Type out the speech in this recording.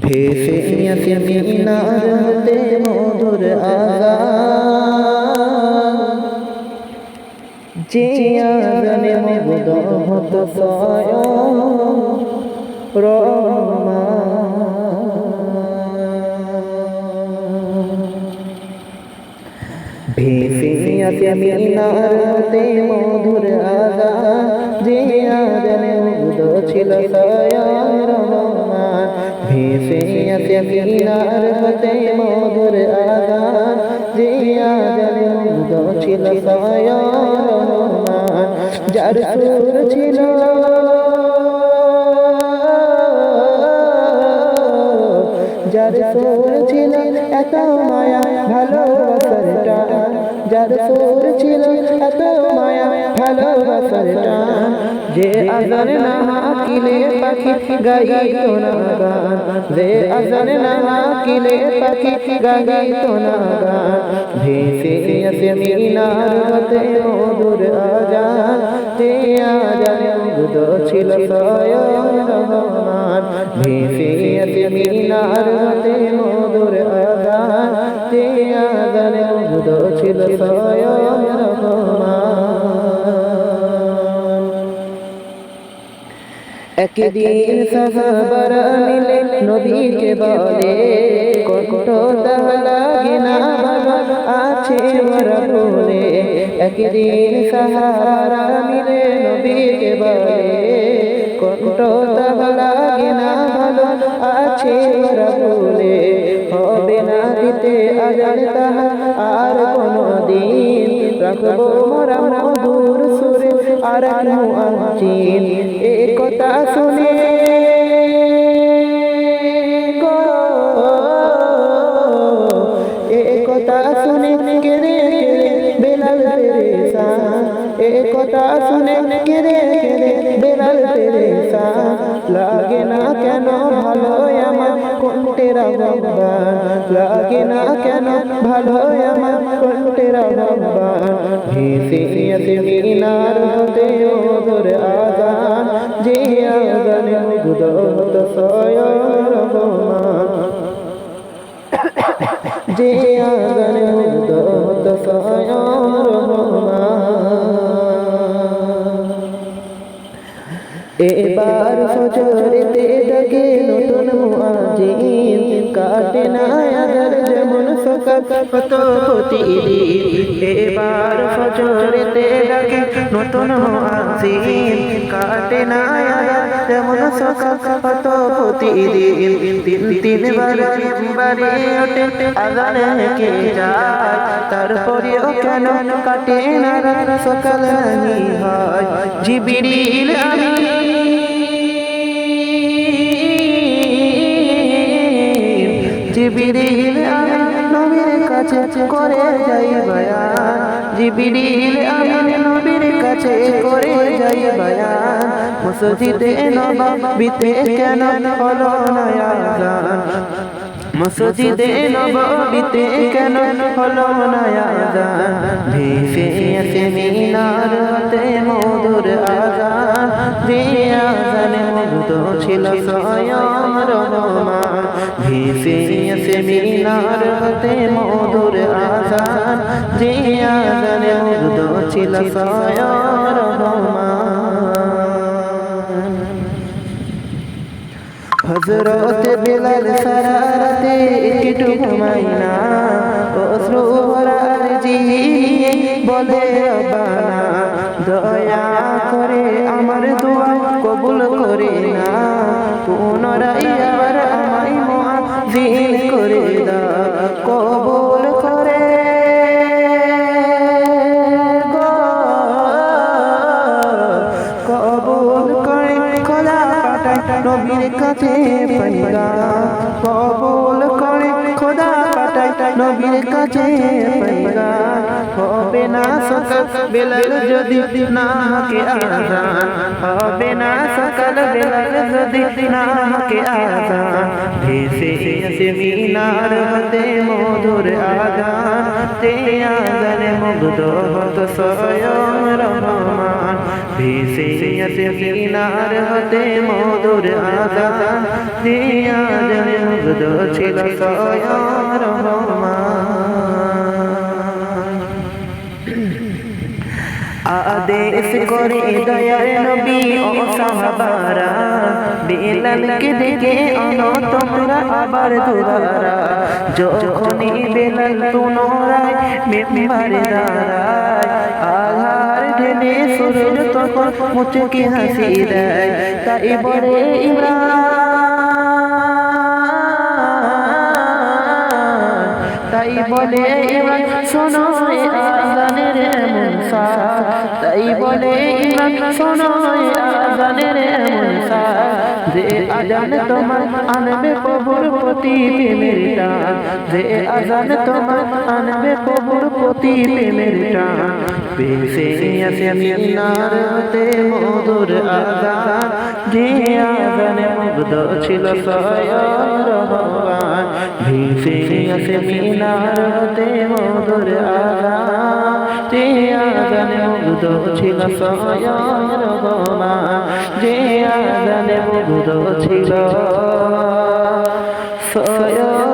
ভেসে আসে মিনার হতে মধুর আযান, যে আযানে মুগ্ধ হতো স্বয়ং রহমান। ভেসে আসে মিনার হতে মধুর আযান, যে আযানে মুগ্ধ ছিল স্বয়ং রহমান। ভেসে আসে মিনার হতে মধুর আযান, যে আযানে মুগ্ধ ছিল স্বয়ং রহমান। যার সুর ছিল যার সুর ছিল এত মায়া ভালোবাসার টান, যার সুর ছিল এত মায়া ভালোবাসার টান, যে আযান না হাকিলে পাখি গাইতো না গান, যে আযান না হাকিলে পাখি গাইতো না গান। ভেসে আসে মিনার হতে মধুর আযান, যে আযানে মুগ্ধ ছিল স্বয়ং রহমান। ভেসে আসে মিনার হতে মধুর আযান, যে আযানে মুগ্ধ ছিল স্বয়ং রহমান। একদিন সাহাবারা মিলে নবীকে বলে, কষ্ট তাহা লাগে না ভালো আছে ওরা বলে। একদিন সাহাবারা মিলে নবীকে বলে, কষ্ট তাহা লাগে না ভালো আছে ওরা বলে। হবে না দিতে আযান তাহা আর কোনদিন, রাখবো মোরা মধুর সুরে আর মুআজ্জিন। এ কথা শুনে এ কথা শুনে কেঁদে কেঁদে বেলাল পেরেশান, এ কথা শুনে কেঁদে কেঁদে বেলাল পেরেশান। লাগে না কেন ভালো আমার কণ্ঠের আহ্বান, লাগে না কেন ভালো আমার কণ্ঠের আহ্বান। ভেসে আসে মিনার হতে মধুর আযান, যে আযানে মুগ্ধ হতো স্বয়ং রহমান, যে আযানে মুগ্ধ হতো স্বয়ং রহমান। এবার ফজরেতে ডাকে নতুন মুআজ্জিন, কাটে না আযান যেমন সকাল হতো প্রতিদিন। এবার ফজরেতে ডাকে নতুন মুআজ্জিন, কাটে না আযান যেমন সকাল হতো প্রতিদিন। তিন তিনবার বারে ওঠে আযান কে যায়, তারপরেও কেন কাটে না রাত সকাল নাই হয়। জিবরিল জিবরিল আমিন নবীর কাছে করে যাই বয়ান, জিবরিল আমিন নবীর কাছে করে যাই বয়ান। মসজিদে নববীতে কেন হলো না আযান, মসজিদে নববীতে কেন হলো না আযান। ভেসে আসে মিনার হতে মধুর আযান, যে আযানে মুগ্ধ ছিল স্বয়ং রহমান। ভেসে আসে মিনার হতে মধুর আযান, যে আযানে মুগ্ধ ছিল স্বয়ং রহমান। হযরত বেলাল সারা রাতে একটু ঘুমাই না, অশ্রু ভরা আরজি বলে রব্বানা, দয়া করে আমার দোয়া কবুল করে না, পুনরায় আবার আমায় মুআজ্জিন করে দাও, কবুল করে কবুল করে খোদা পাঠায় নবীর কাছে পয়গাম, কবুল করে খোদা পাঠায় নবীর কাছে পয়গাম। হবে না সকাল বেলাল যদি না হাকে আযান, হবে না সকাল বেলাল যদি না হাকে আযান। ভেসে আসে মিনার হতে মধুর আযান, যে আযানে মুগ্ধ হতো স্বয়ং রহমান। ভেসে আসে মিনার হতে মধুর আযান, যে আযানে মুগ্ধ ছিল স্বয়ং রহমান। আদেশ করে দয়ার নবী ও সাহাবারা, বেলালকে দেখে আনো তোমরা আবার দুধারা। যখনই বেলাল পুনরায় মেম্বারে দাঁড়ায়, আধার ঢেলে সূর্য তখন মুচকি হাসি দেয়। তাই বলে ইমরান, তাই বলে ইমরান শোনো আযানের এমন সাজ, তাই বলে ইমরান শোনো আযানের এমন সাজ, যে আযান তোমার আনবে প্রভুর প্রতি প্রেমের টান, যে আযান তোমার আনবে প্রভুর প্রতি প্রেমের টান। ভেসে আসে মিনার হতে মধুর আযান, যে আযানে মুগ্ধ ছিল স্বয়ং রহমান। ভেসে আসে মিনার হতে মধুর আযান, যে আযানে মুগ্ধ ছিল স্বয়ং রহমান, যে আযানে মুগ্ধ ছিল স্বয়ং